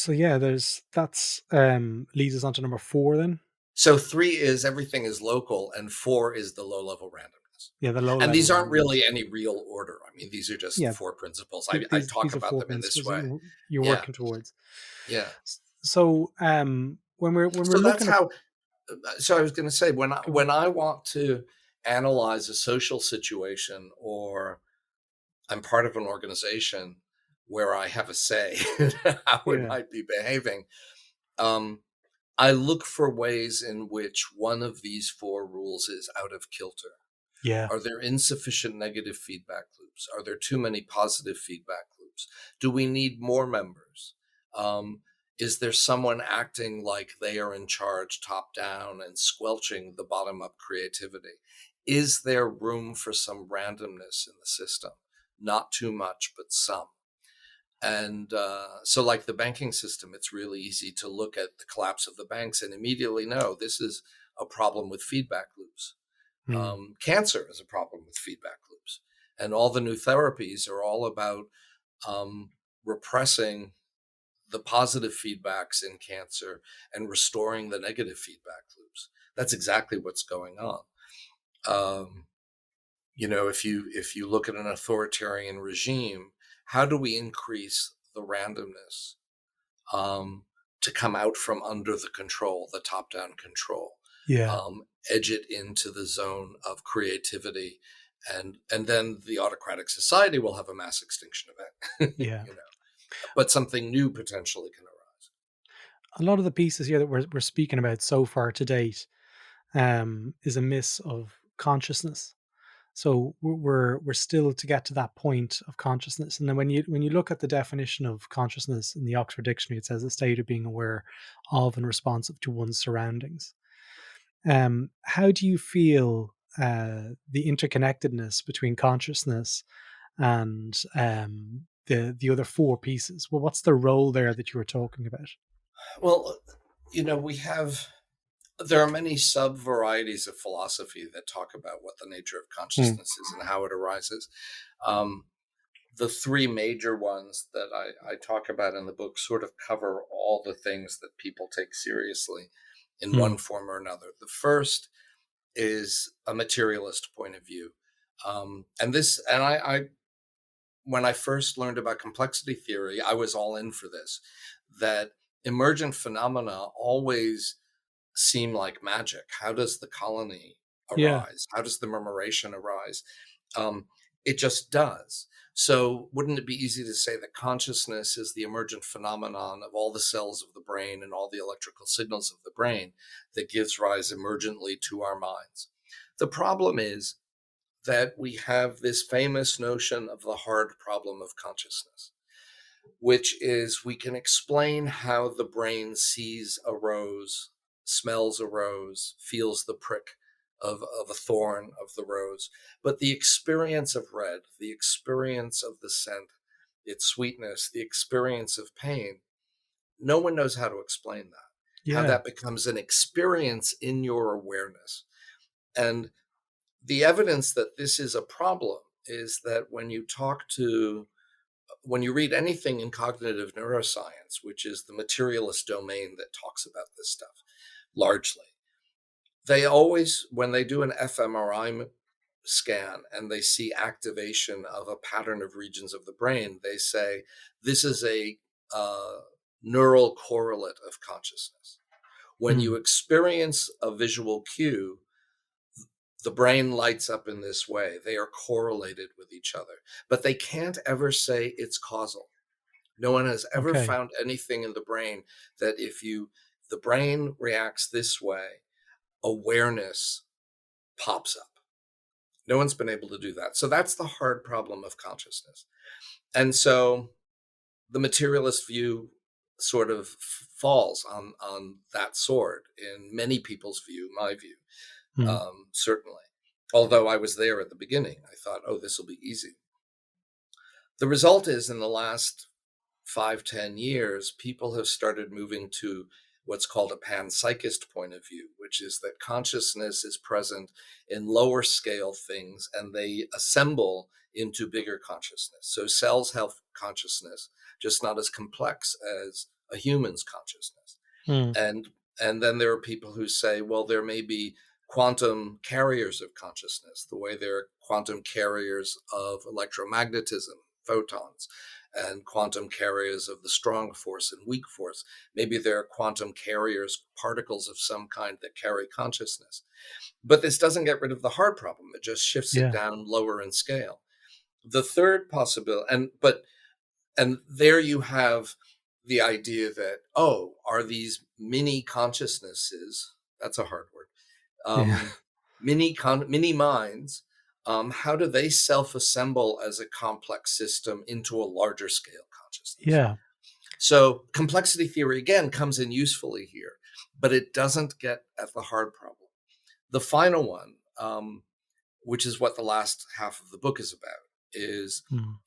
yeah, that's leads us on to number 4 then. So 3 is everything is local, and 4 is the low-level randomness. Yeah, the low. And these aren't really any real order. I mean, these are just 4 principles. I talk about them in this way. You're working towards. Yeah. So when we're so looking at, so I was going to say, when I want to analyze a social situation, or I'm part of an organization where I have a say in how it might be behaving, I look for ways in which one of these 4 rules is out of kilter. Yeah. Are there insufficient negative feedback loops? Are there too many positive feedback loops? Do we need more members? Is there someone acting like they are in charge top down and squelching the bottom up creativity? Is there room for some randomness in the system? Not too much, but some. And so like the banking system, it's really easy to look at the collapse of the banks and immediately know this is a problem with feedback loops. Cancer is a problem with feedback loops. And all the new therapies are all about repressing the positive feedbacks in cancer and restoring the negative feedback loops. That's exactly what's going on. If you look at an authoritarian regime, how do we increase the randomness to come out from under the control, the top-down control? Edge it into the zone of creativity, and then the autocratic society will have a mass extinction event. But something new potentially can arise. A lot of the pieces here that we're speaking about so far to date is a miss of consciousness. So we're still to get to that point of consciousness. And then when you look at the definition of consciousness in the Oxford Dictionary, it says a state of being aware of and responsive to one's surroundings. How do you feel the interconnectedness between consciousness and the other 4 pieces? Well, what's the role there that you were talking about? Well, there are many sub-varieties of philosophy that talk about what the nature of consciousness is and how it arises. The 3 major ones that I talk about in the book sort of cover all the things that people take seriously in one form or another. The first is a materialist point of view. When I first learned about complexity theory, I was all in for this, that emergent phenomena always seem like magic. How does the colony arise? How does the murmuration arise? It just does. So wouldn't it be easy to say that consciousness is the emergent phenomenon of all the cells of the brain and all the electrical signals of the brain that gives rise emergently to our minds? The problem is that we have this famous notion of the hard problem of consciousness, which is we can explain how the brain sees a rose, smells a rose, feels the prick of a thorn of the rose. But the experience of red, the experience of the scent, its sweetness, the experience of pain, no one knows how to explain that. How that becomes an experience in your awareness. And the evidence that this is a problem is that when you read anything in cognitive neuroscience, which is the materialist domain that talks about this stuff largely, they always, when they do an fMRI scan and they see activation of a pattern of regions of the brain, they say this is a neural correlate of consciousness. When you experience a visual cue, the brain lights up in this way. They are correlated with each other, but they can't ever say it's causal. No one has ever found anything in the brain that the brain reacts this way, awareness pops up. No one's been able to do that. So that's the hard problem of consciousness. And so the materialist view sort of falls on that sword in many people's view, my view, certainly. Although I was there at the beginning, I thought, oh, this will be easy. The result is in the last 5-10 years, people have started moving to what's called a panpsychist point of view, which is that consciousness is present in lower scale things and they assemble into bigger consciousness. So cells have consciousness, just not as complex as a human's consciousness. And then there are people who say, well, there may be quantum carriers of consciousness, the way there are quantum carriers of electromagnetism, photons, and quantum carriers of the strong force and weak force. Maybe there are quantum carriers, particles of some kind that carry consciousness. But this doesn't get rid of the hard problem. It just shifts it down lower in scale. The third possibility, and there you have the idea that, oh, are these mini consciousnesses, that's a hard word, mini minds, how do they self-assemble as a complex system into a larger scale consciousness? Yeah. So complexity theory, again, comes in usefully here, but it doesn't get at the hard problem. The final one, which is what the last half of the book is about, is,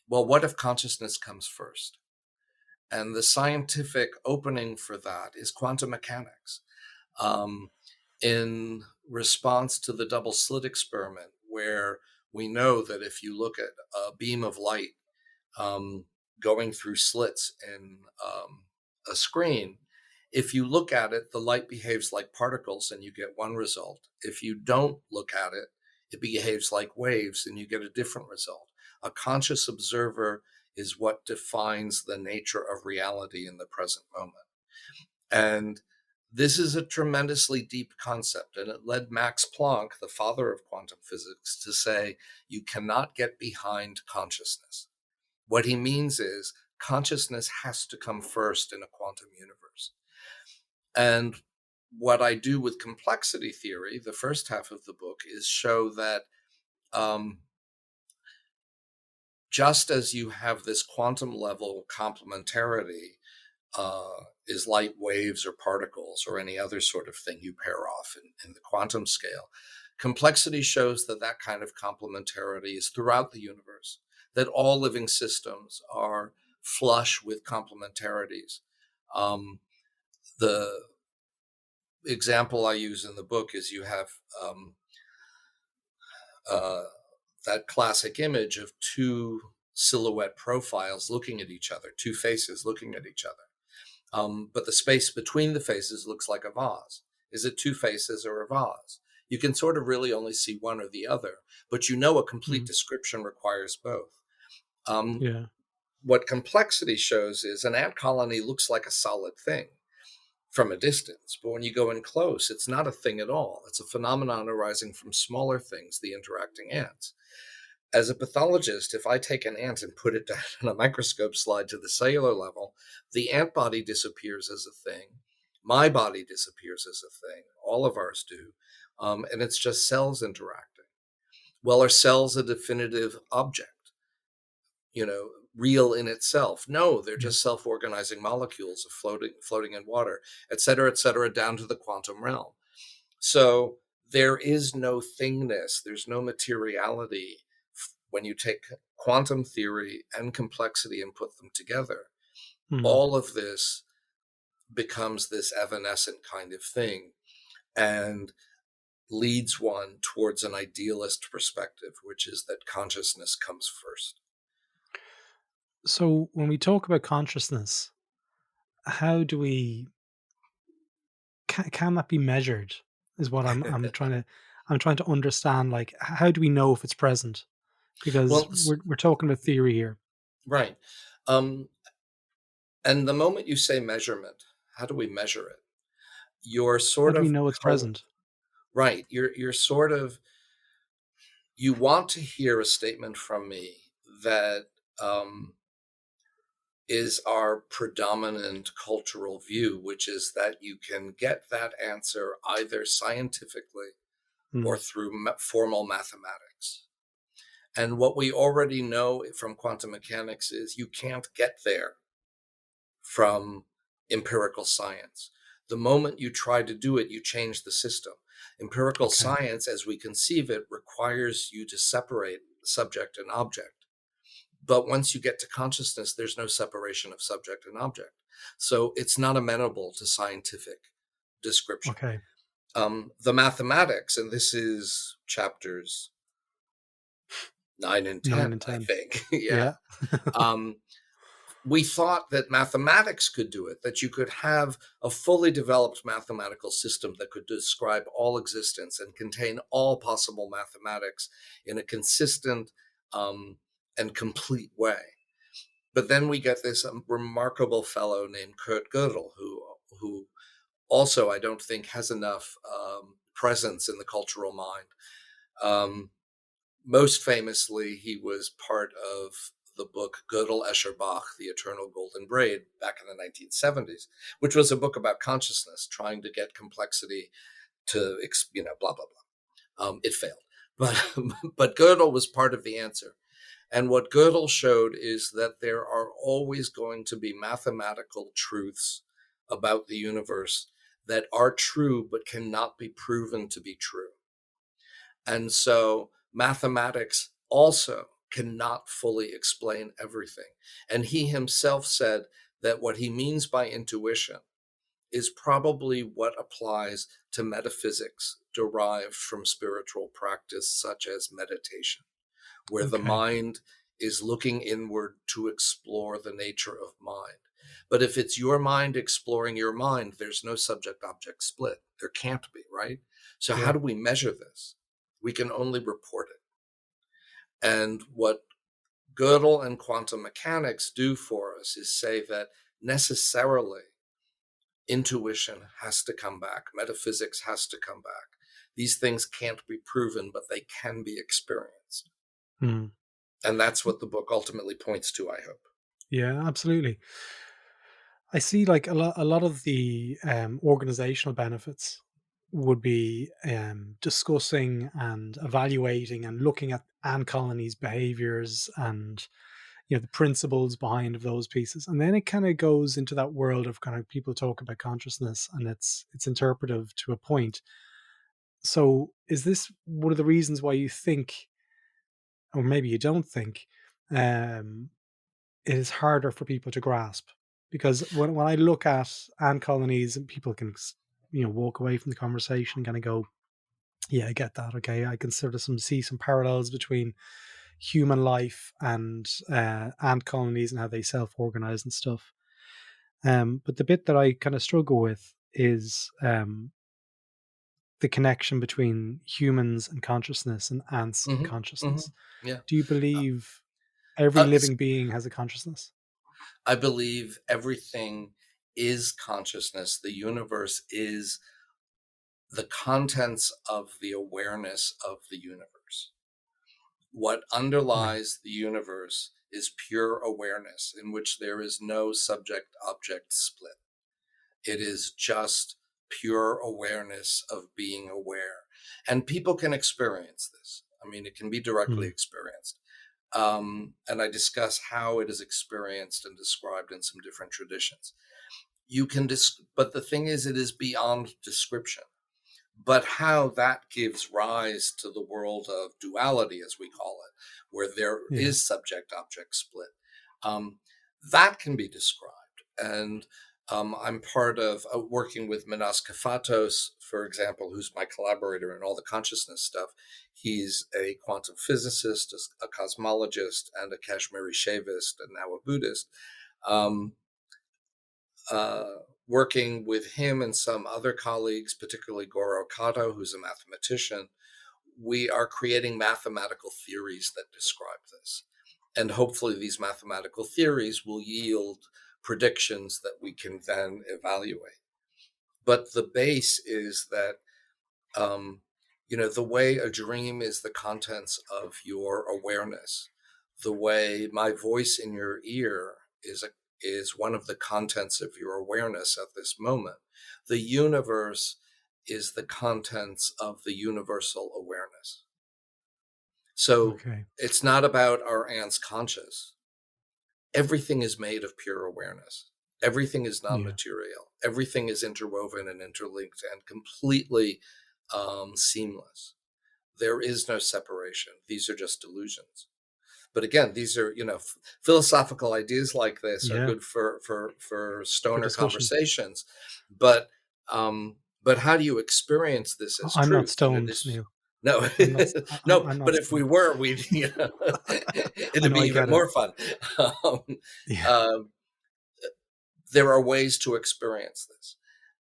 well, what if consciousness comes first? And the scientific opening for that is quantum mechanics. In response to the double slit experiment, where we know that if you look at a beam of light going through slits in a screen, if you look at it, the light behaves like particles and you get one result. If you don't look at it, it behaves like waves and you get a different result. A conscious observer is what defines the nature of reality in the present moment. And this is a tremendously deep concept, and it led Max Planck, the father of quantum physics, to say, you cannot get behind consciousness. What he means is consciousness has to come first in a quantum universe. And what I do with complexity theory, the first half of the book, is show that just as you have this quantum level complementarity, is light waves or particles or any other sort of thing you pair off in the quantum scale. Complexity shows that that kind of complementarity is throughout the universe, that all living systems are flush with complementarities. The example I use in the book is you have that classic image of two silhouette profiles looking at each other, two faces looking at each other. But the space between the faces looks like a vase. Is it two faces or a vase? You can sort of really only see one or the other, but you know a complete description requires both. What complexity shows is an ant colony looks like a solid thing from a distance, but when you go in close, it's not a thing at all. It's a phenomenon arising from smaller things, the interacting ants. As a pathologist, if I take an ant and put it down on a microscope slide to the cellular level, the ant body disappears as a thing. My body disappears as a thing. All of ours do. And it's just cells interacting. Well, are cells a definitive object? Real in itself? No, they're just self-organizing molecules of floating in water, et cetera, down to the quantum realm. So there is no thingness. There's no materiality. When you take quantum theory and complexity and put them together, all of this becomes this evanescent kind of thing. And leads one towards an idealist perspective, which is that consciousness comes first. So when we talk about consciousness, how do we can that be measured? Is what I'm trying to understand. Like, how do we know if it's present? Because Well, we're talking about theory here. right. Um, and the moment you say measurement, how do we measure it? You're How sort do we of know it's present? right. You're sort of, you want to hear a statement from me that um, is our predominant cultural view, which is that you can get that answer either scientifically Mm, or through formal mathematics. And what we already know from quantum mechanics is you can't get there from empirical science. The moment you try to do it, you change the system. Empirical okay. science, as we conceive it, requires you to separate subject and object. But once you get to consciousness, there's no separation of subject and object. So it's not amenable to scientific description. Okay. The mathematics, and this is chapters 9 and 9 10, and I 10. think. Yeah. Yeah. We thought that mathematics could do it, that you could have a fully developed mathematical system that could describe all existence and contain all possible mathematics in a consistent and complete way. But then we get this remarkable fellow named Kurt Gödel, who also I don't think has enough presence in the cultural mind. Most famously, he was part of the book Gödel, Escher, Bach, The Eternal Golden Braid, back in the 1970s, which was a book about consciousness, trying to get complexity to, blah, blah, blah. It failed. But Gödel was part of the answer. And what Gödel showed is that there are always going to be mathematical truths about the universe that are true but cannot be proven to be true. And so mathematics also cannot fully explain everything. And he himself said that what he means by intuition is probably what applies to metaphysics derived from spiritual practice, such as meditation, where the Okay. mind is looking inward to explore the nature of mind. But if it's your mind exploring your mind, there's no subject-object split. There can't be, right? So how Yeah. do we measure this? We can only report it. And what Gödel and quantum mechanics do for us is say that necessarily intuition has to come back, metaphysics has to come back. These things can't be proven, but they can be experienced. Mm. And that's what the book ultimately points to, I hope. Yeah, absolutely. I see like a lot of the organizational benefits would be discussing and evaluating and looking at ant colonies' behaviors and the principles behind of those pieces, and then it kind of goes into that world of kind of people talk about consciousness and it's interpretive to a point. So is this one of the reasons why you think, or maybe you don't think, um, it is harder for people to grasp? Because when I look at ant colonies, and people can walk away from the conversation and kind of go, yeah, I get that. Okay, I can sort of see some parallels between human life and ant colonies and how they self-organize and stuff. But the bit that I kind of struggle with is the connection between humans and consciousness and ants and Mm-hmm, consciousness. mm-hmm, yeah. Do you believe every Uh, living being has a consciousness? I believe everything is consciousness. The universe is the contents of the awareness of the universe. What Right. underlies the universe is pure awareness in which there is no subject-object split. It is just pure awareness of being aware. And people can experience this. I mean, it can be directly Mm. experienced. And I discuss how it is experienced and described in some different traditions. But the thing is, it is beyond description. But how that gives rise to the world of duality, as we call it, where there Yeah. is subject-object split, that can be described. And I'm part of working with Minas Kafatos, for example, who's my collaborator in all the consciousness stuff. He's a quantum physicist, a cosmologist, and a Kashmiri Shaivist, and now a Buddhist. Um, Working with him and some other colleagues, particularly Goro Kato, who's a mathematician, we are creating mathematical theories that describe this. And hopefully these mathematical theories will yield predictions that we can then evaluate. But the base is that, the way a dream is the contents of your awareness, the way my voice in your ear is one of the contents of your awareness at this moment. The universe is the contents of the universal awareness. So It's not about our aunt's conscious. Everything is made of pure awareness. Everything is non-material. Yeah. Everything is interwoven and interlinked and completely seamless. There is no separation. These are just delusions. But again, these are, philosophical ideas like this are good for stoner conversations. But how do you experience this as I'm truth? not stoned, Neil. No, no. But if we were, we'd, it'd be even more fun. There are ways to experience this,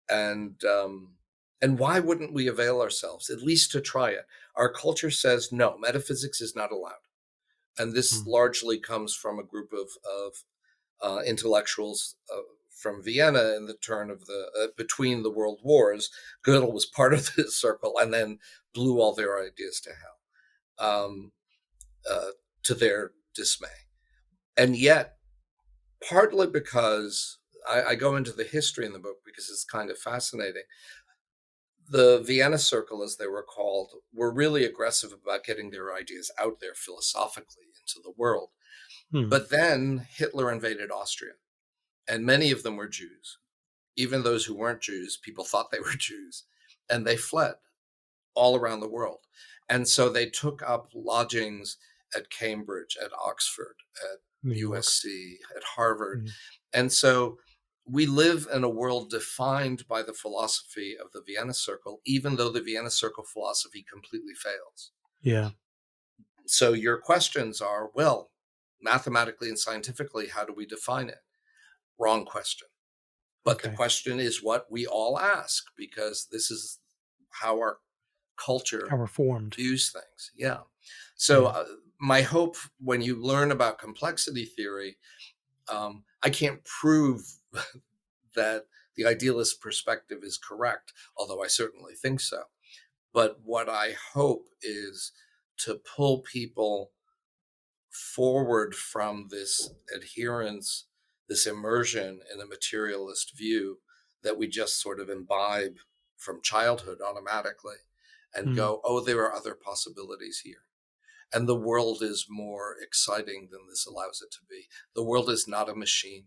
and why wouldn't we avail ourselves, at least to try it? Our culture says no, metaphysics is not allowed. And this largely comes from a group of intellectuals from Vienna in the turn of between the world wars. Gödel was part of this circle and then blew all their ideas to hell, to their dismay. And yet, partly because I go into the history in the book because it's kind of fascinating. The Vienna Circle, as they were called, were really aggressive about getting their ideas out there philosophically into the world. But then Hitler invaded Austria, and many of them were Jews. Even those who weren't Jews, people thought they were Jews, and they fled all around the world. And so they took up lodgings at Cambridge, at Oxford, at USC, at Harvard. And so we live in a world defined by the philosophy of the Vienna Circle, even though the Vienna Circle philosophy completely fails. Yeah. So your questions are, well, mathematically and scientifically, how do we define it? Wrong question. But the question is what we all ask, because this is how our culture views things. Yeah. So my hope when you learn about complexity theory, I can't prove that the idealist perspective is correct, although I certainly think so. But what I hope is to pull people forward from this adherence, this immersion in a materialist view that we just sort of imbibe from childhood automatically and go, oh, there are other possibilities here. And the world is more exciting than this allows it to be. The world is not a machine.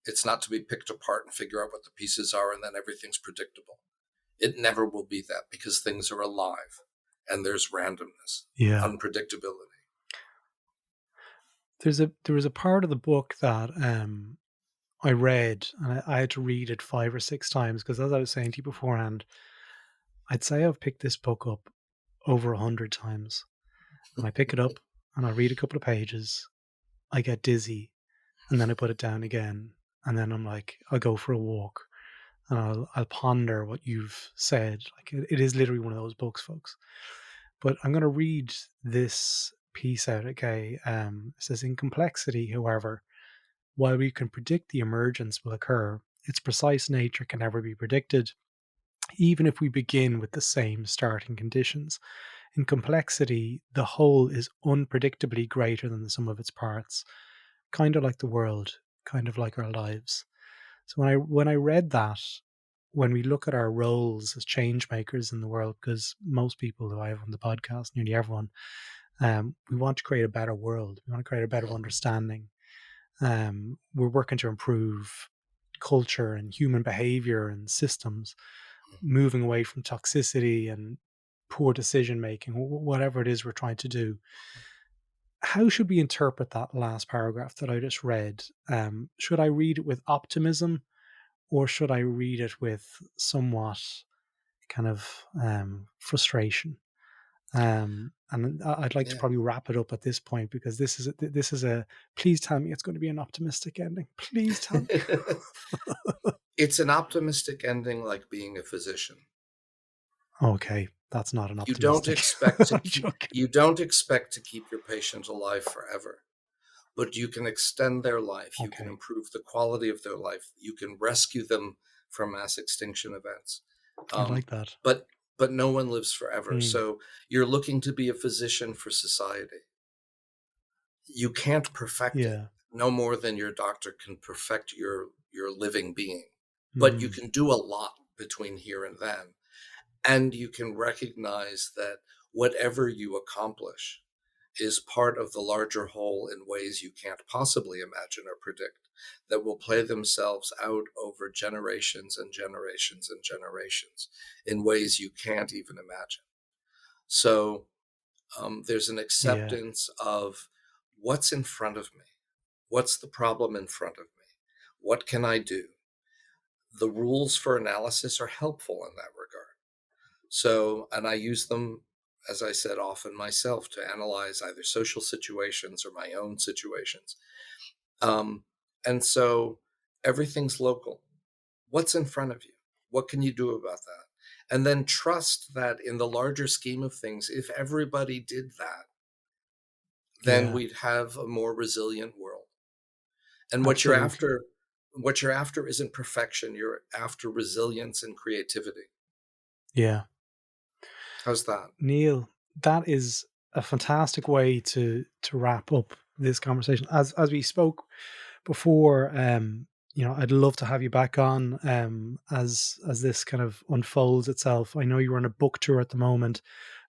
It's not to be picked apart and figure out what the pieces are and then everything's predictable. It never will be that because things are alive and there's randomness, unpredictability. There was a part of the book that I read, and I had to read it 5 or 6 times because, as I was saying to you beforehand, I'd say I've picked this book up over 100 times. And I pick it up and I read a couple of pages, I get dizzy, and then I put it down again. And then I'm like, I'll go for a walk and I'll ponder what you've said. Like it is literally one of those books, folks. But I'm going to read this piece out, okay? It says, in complexity, however, while we can predict the emergence will occur, its precise nature can never be predicted, even if we begin with the same starting conditions. In complexity, the whole is unpredictably greater than the sum of its parts, kind of like the world, kind of like our lives. So when I read that, when we look at our roles as change makers in the world, because most people who I have on the podcast, nearly everyone, we want to create a better world. We want to create a better understanding. We're working to improve culture and human behavior and systems, moving away from toxicity and poor decision making, whatever it is we're trying to do. How should we interpret that last paragraph that I just read? Should I read it with optimism, or should I read it with somewhat kind of frustration? And I'd like to probably wrap it up at this point, because this is a please tell me it's going to be an optimistic ending. Please tell me. It's an optimistic ending, like being a physician. Okay, that's not an optimistic. You don't expect to keep your patient alive forever, but you can extend their life. You can improve the quality of their life. You can rescue them from mass extinction events. I like that. But no one lives forever. So you're looking to be a physician for society. You can't perfect it, no more than your doctor can perfect your living being. But you can do a lot between here and then. And you can recognize that whatever you accomplish is part of the larger whole in ways you can't possibly imagine or predict, that will play themselves out over generations and generations and generations in ways you can't even imagine. So there's an acceptance of what's in front of me. What's the problem in front of me? What can I do? The rules for analysis are helpful in that regard. So, and I use them, as I said, often myself to analyze either social situations or my own situations. And so everything's local. What's in front of you? What can you do about that? And then trust that in the larger scheme of things, if everybody did that, then we'd have a more resilient world. And what you're after isn't perfection. You're after resilience and creativity. Yeah. How's that? Neil, that is a fantastic way to wrap up this conversation. As we spoke before, I'd love to have you back on as this kind of unfolds itself. I know you're on a book tour at the moment.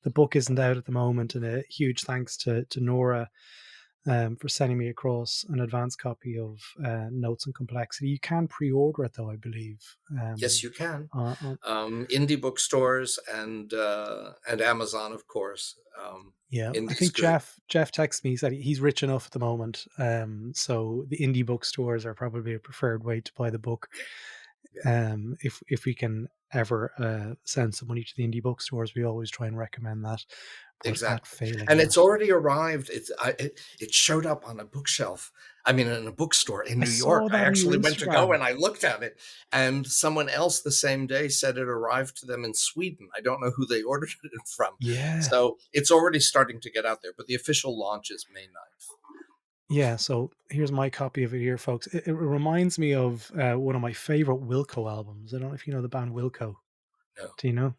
The book isn't out at the moment, and a huge thanks to Nora for sending me across an advanced copy of Notes on Complexity. You can pre-order it, though, I believe. Yes, you can. Indie bookstores and Amazon, of course. I think Jeff texted me. He said he's rich enough at the moment, so the indie bookstores are probably a preferred way to buy the book. If we can ever send some money to the indie bookstores, we always try and recommend that. Exactly. And it's already arrived. It showed up on a bookshelf. I mean, in a bookstore in New York. I actually went to go and I looked at it, and someone else the same day said it arrived to them in Sweden. I don't know who they ordered it from. Yeah. So it's already starting to get out there, but the official launch is May 9th. Yeah. So here's my copy of it here, folks. It reminds me of one of my favorite Wilco albums. I don't know if you know the band Wilco. No. Do you know?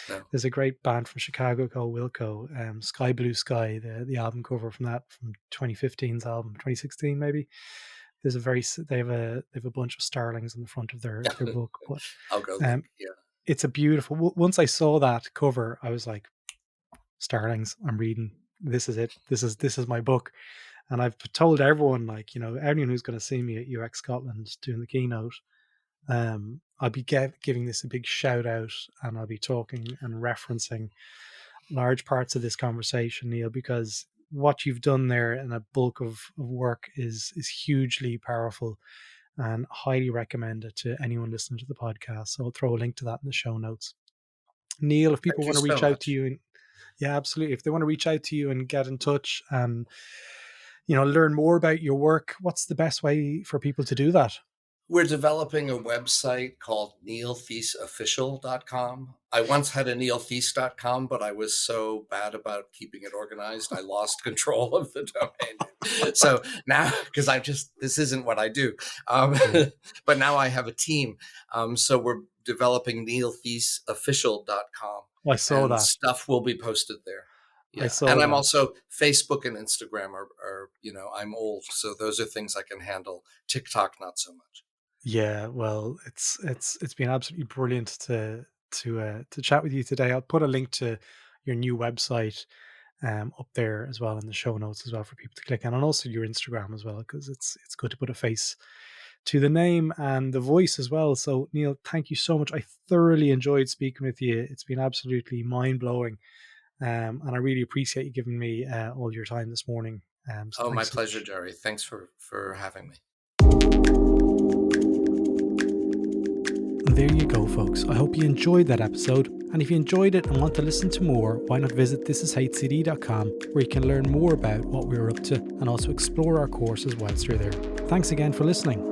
No. There's a great band from Chicago called Wilco. Sky Blue Sky, the album cover from 2015's album, 2016 maybe. There's they have a bunch of starlings on the front of their book. But I'll go look. It's a beautiful. Once I saw that cover, I was like, starlings. I'm reading. This is it. This is my book. And I've told everyone, like, anyone who's going to see me at UX Scotland doing the keynote, I'll be giving this a big shout out, and I'll be talking and referencing large parts of this conversation, Neil, because what you've done there in a bulk of work is hugely powerful, and highly recommend it to anyone listening to the podcast. So I'll throw a link to that in the show notes. Neil, if people want to reach out to you, yeah, absolutely. If they want to reach out to you and get in touch and learn more about your work, what's the best way for people to do that? We're developing a website called neiltheiseofficial.com. I once had a neiltheise.com, but I was so bad about keeping it organized, I lost control of the domain. So now, because this isn't what I do. But now I have a team. So we're developing neiltheiseofficial.com. I saw that. Stuff will be posted there. Yeah. I'm also Facebook and Instagram are I'm old, so those are things I can handle. TikTok, not so much. Yeah, well, it's been absolutely brilliant to chat with you today. I'll put a link to your new website up there as well in the show notes as well for people to click on, and also your Instagram as well, because it's good to put a face to the name and the voice as well. So Neil, thank you so much. I thoroughly enjoyed speaking with you. It's been absolutely mind-blowing, and I really appreciate you giving me all your time this morning. So my pleasure, Jerry. Thanks for having me. there you go, folks. I hope you enjoyed that episode. And if you enjoyed it and want to listen to more, why not visit thisishcd.com, where you can learn more about what we're up to and also explore our courses whilst you're there. Thanks again for listening.